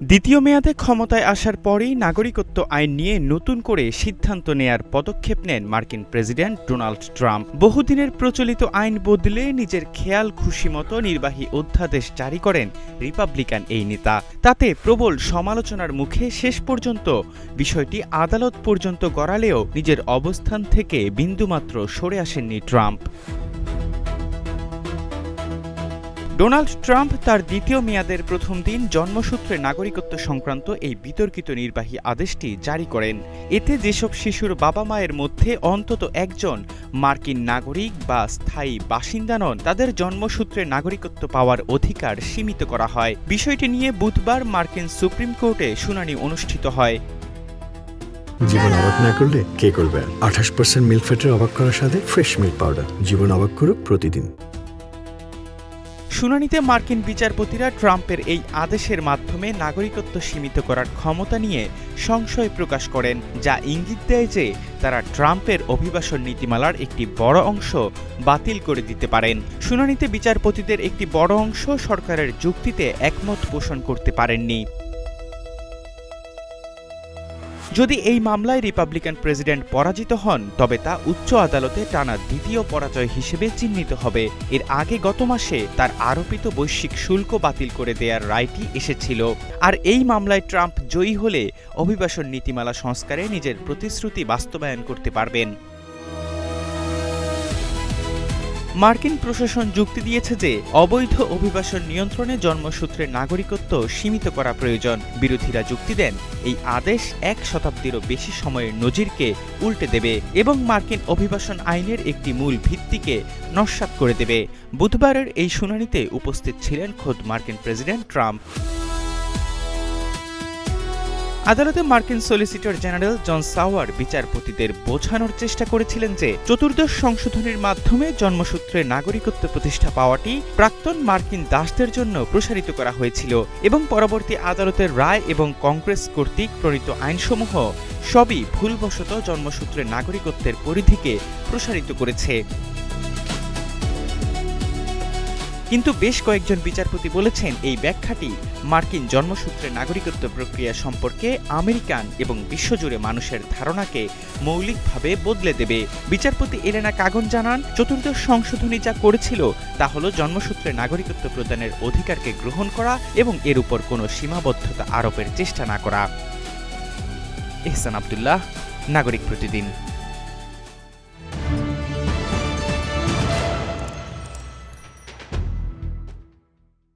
দ্বিতীয় মেয়াদে ক্ষমতায় আসার পরেই নাগরিকত্ব আইন নিয়ে নতুন করে সিদ্ধান্ত নেয়ার পদক্ষেপ নেন মার্কিন প্রেসিডেন্ট ডোনাল্ড ট্রাম্প। বহুদিনের প্রচলিত আইন বদলে নিজের খেয়াল খুশিমতো নির্বাহী অধ্যাদেশ জারি করেন রিপাবলিকান এই নেতা। তাতে প্রবল সমালোচনার মুখে শেষ পর্যন্ত বিষয়টি আদালত পর্যন্ত গড়ালেও নিজের অবস্থান থেকে বিন্দুমাত্র সরে আসেননি ট্রাম্প। ডোনাল্ড ট্রাম্প তার দ্বিতীয় মেয়াদের প্রথম দিন জন্মসূত্রে নাগরিকত্ব সংক্রান্ত এই বিতর্কিত নির্বাহী আদেশটি জারি করেন। এতে যেসব শিশুর বাবা মায়ের মধ্যে অন্তত একজন মার্কিন নাগরিক বা স্থায়ী বাসিন্দা নন, তাদের জন্মসূত্রে নাগরিকত্ব পাওয়ার অধিকার সীমিত করা হয়। বিষয়টি নিয়ে বুধবার মার্কিন সুপ্রিম কোর্টে শুনানি অনুষ্ঠিত হয়। জীবন অবাক না করলে কে করবে? 28% মিল্ক ফ্যাটের অবাক করার সাথে ফ্রেশ মিল্ক পাউডার। জীবন অবাক করুক প্রতিদিন। শুনানিতে মার্কিন বিচারপতিরা ট্রাম্পের এই আদেশের মাধ্যমে নাগরিকত্ব সীমিত করার ক্ষমতা নিয়ে সংশয় প্রকাশ করেন, যা ইঙ্গিত দেয় যে তারা ট্রাম্পের অভিবাসন নীতিমালার একটি বড় অংশ বাতিল করে দিতে পারেন। শুনানিতে বিচারপতিদের একটি বড় অংশ সরকারের যুক্তিতে একমত পোষণ করতে পারেননি। যদি এই মামলায় রিপাবলিকান প্রেসিডেন্ট পরাজিত হন, তবে তা উচ্চ আদালতে টানা দ্বিতীয় পরাজয় হিসেবে চিহ্নিত হবে। এর আগে গত মাসে তার আরোপিত বৈশ্বিক শুল্ক বাতিল করে দেয়ার রায়টি এসেছিল। আর এই মামলায় ট্রাম্প জয়ী হলে অভিবাসন নীতিমালা সংস্কারে নিজের প্রতিশ্রুতি বাস্তবায়ন করতে পারবেন। মার্কিন প্রশাসন যুক্তি দিয়েছে যে অবৈধ অভিবাসন নিয়ন্ত্রণে জন্মসূত্রে নাগরিকত্ব সীমিত করা প্রয়োজন। বিরোধীরা যুক্তি দেন এই আদেশ 1 শতাব্দীরও বেশি সময়ের নজিরকে উল্টে দেবে এবং মার্কিন অভিবাসন আইনের একটি মূল ভিত্তিকে নস্যাৎ করে দেবে। বুধবারের এই শুনানিতে উপস্থিত ছিলেন খোদ মার্কিন প্রেসিডেন্ট ট্রাম্প। আদালতে মার্কিন সলিসিটর জেনারেল জন সাওয়ার বিচারপতিদের বোঝানোর চেষ্টা করেছিলেন যে চতুর্দশ সংশোধনীর মাধ্যমে জন্মসূত্রে নাগরিকত্ব প্রতিষ্ঠা পাওয়াটি প্রাক্তন মার্কিন দাসদের জন্য প্রসারিত করা হয়েছিল এবং পরবর্তী আদালতের রায় এবং কংগ্রেস কর্তৃক প্রণীত আইনসমূহ সবই ভুলবশত জন্মসূত্রে নাগরিকত্বের পরিধিকে প্রসারিত করেছে। কিন্তু বেশ কয়েকজন বিচারপতি বলেছেন এই ব্যাখ্যাটি মার্কিন জন্মসূত্রে নাগরিকত্ব প্রক্রিয়া সম্পর্কে আমেরিকান এবং বিশ্বজুড়ে মানুষের ধারণাকে মৌলিকভাবে বদলে দেবে। বিচারপতি এলেনা কাগন জানান, চতুর্দশ সংশোধনী যা করেছিল তা হলো জন্মসূত্রে নাগরিকত্ব প্রদানের অধিকারকে গ্রহণ করা এবং এর উপর কোনো সীমাবদ্ধতা আরোপের চেষ্টা না করা। এহসান আব্দুল্লাহ, নাগরিক প্রতিদিন।